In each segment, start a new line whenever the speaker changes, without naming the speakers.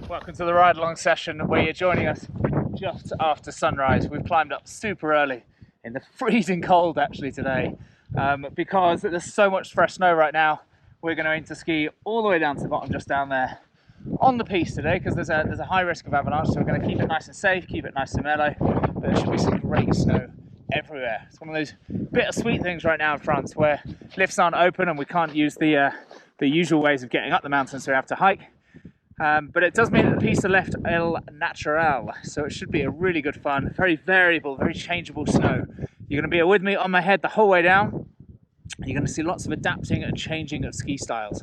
Welcome to the ride along session where you're joining us just after sunrise. We've climbed up super early in the freezing cold actually today because there's so much fresh snow right now. We're going to aim to ski all the way down to the bottom, just down there on the piste today, because there's a high risk of avalanche, so we're going to keep it nice and safe, keep it nice and mellow. But there should be some great snow everywhere. It's one of those bittersweet things right now in France where lifts aren't open and we can't use the usual ways of getting up the mountain, so we have to hike. But it does mean that the piste are left el natural, so it should be a really good fun, very variable, very changeable snow. You're going to be with me on my head the whole way down. You're going to see lots of adapting and changing of ski styles.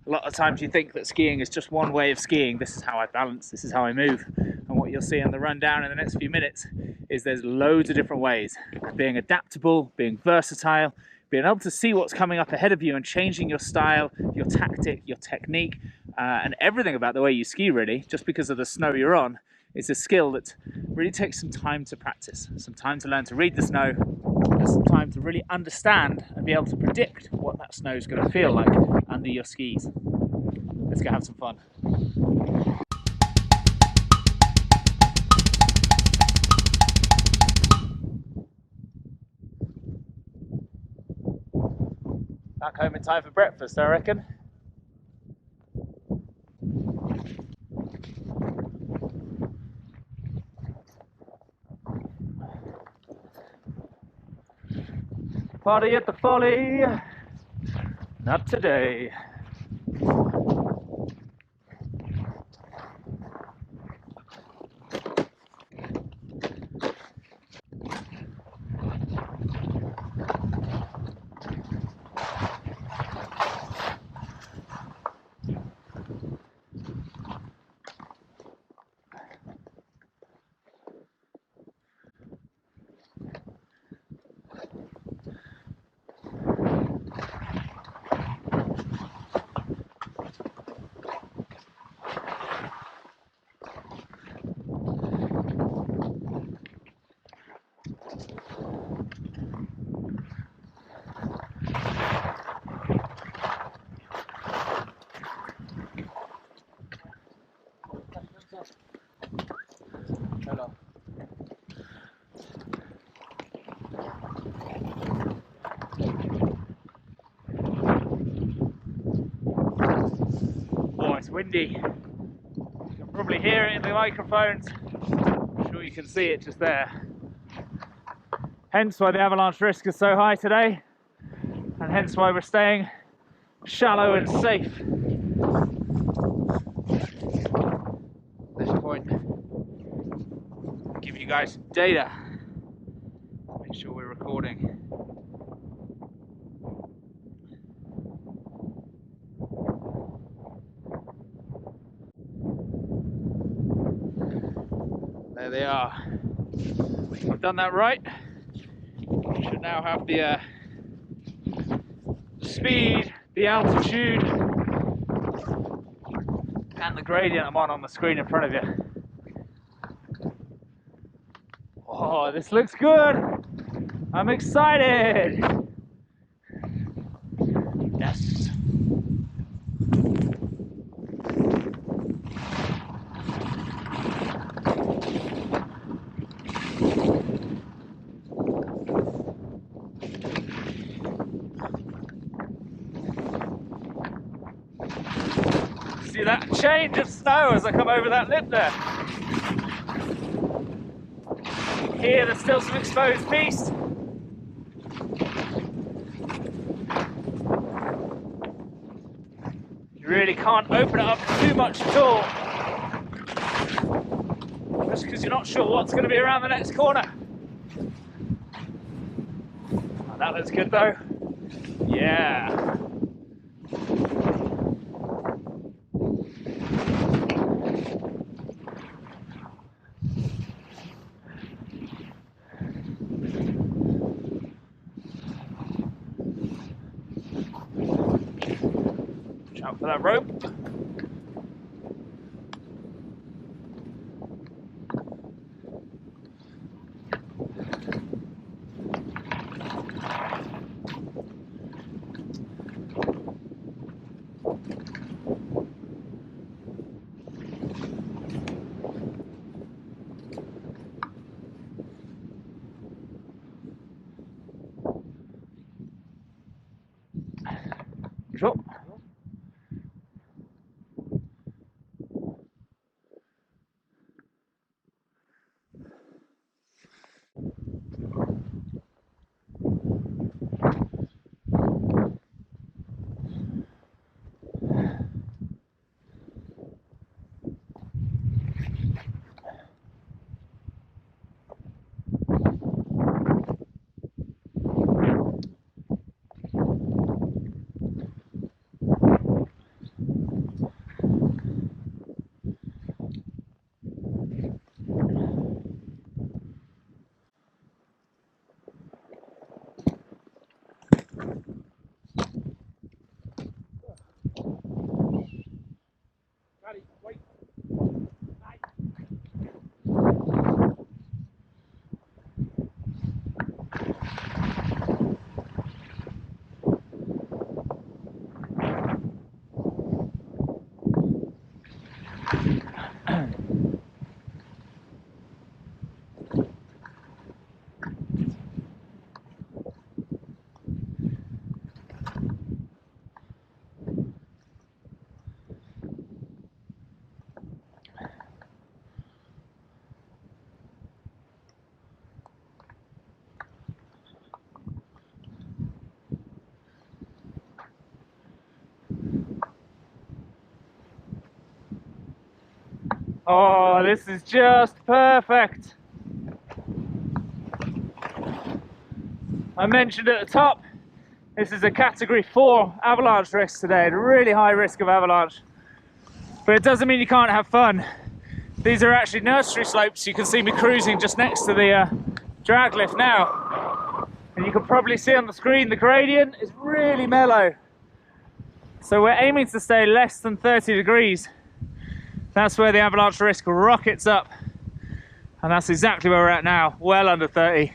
A lot of times you think that skiing is just one way of skiing. This is how I balance, this is how I move. And what you'll see in the rundown in the next few minutes is there's loads of different ways. Being adaptable, being versatile, being able to see what's coming up ahead of you and changing your style, your tactic, your technique, and everything about the way you ski really, just because of the snow you're on, is a skill that really takes some time to practice, some time to learn to read the snow, and some time to really understand and be able to predict what that snow is going to feel like under your skis. Let's go have some fun. Back home in time for breakfast, I reckon. Party at the Folie, not today. Hello. Oh, it's windy. You can probably hear it in the microphones. I'm sure you can see it just there. Hence why the avalanche risk is so high today, and hence why we're staying shallow and safe. At this point, give you guys some data. Make sure we're recording. There they are. I've done that right. We should now have the speed, the altitude, and the gradient I'm on the screen in front of you. Oh, this looks good. I'm excited. Yes. See that change of snow as I come over that lip there. Here there's still some exposed piste. You really can't open it up too much at all, just because you're not sure what's going to be around the next corner. Oh, that looks good though. Yeah. Out for that rope. Sure. Oh, this is just perfect. I mentioned at the top, this is a category 4 avalanche risk today, a really high risk of avalanche. But it doesn't mean you can't have fun. These are actually nursery slopes. You can see me cruising just next to the drag lift now. And you can probably see on the screen, the gradient is really mellow. So we're aiming to stay less than 30 degrees. That's where the avalanche risk rockets up. And that's exactly where we're at now, well under 30.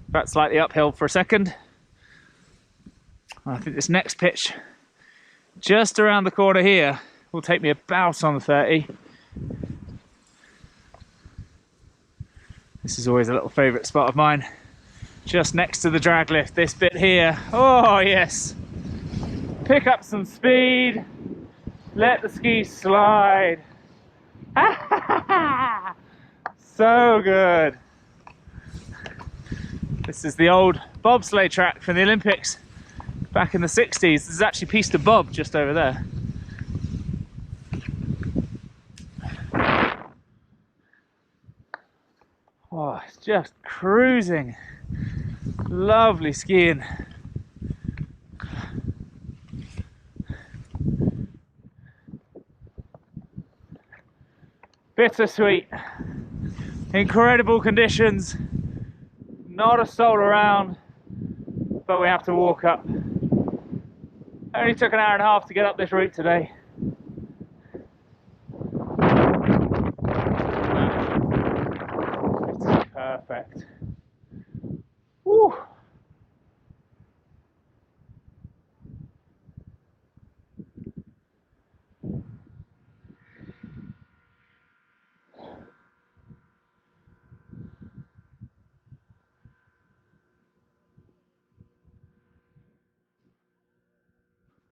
But slightly uphill for a second. I think this next pitch, just around the corner here, will take me about on the 30. This is always a little favourite spot of mine. Just next to the drag lift, this bit here. Oh yes. Pick up some speed. Let the skis slide. So good. This is the old bobsleigh track from the Olympics back in the 60s. This is actually piste bob just over there. Oh, it's just cruising. Lovely skiing. Bittersweet. Incredible conditions. Not a soul around, but we have to walk up. Only took an hour and a half to get up this route today. It's perfect.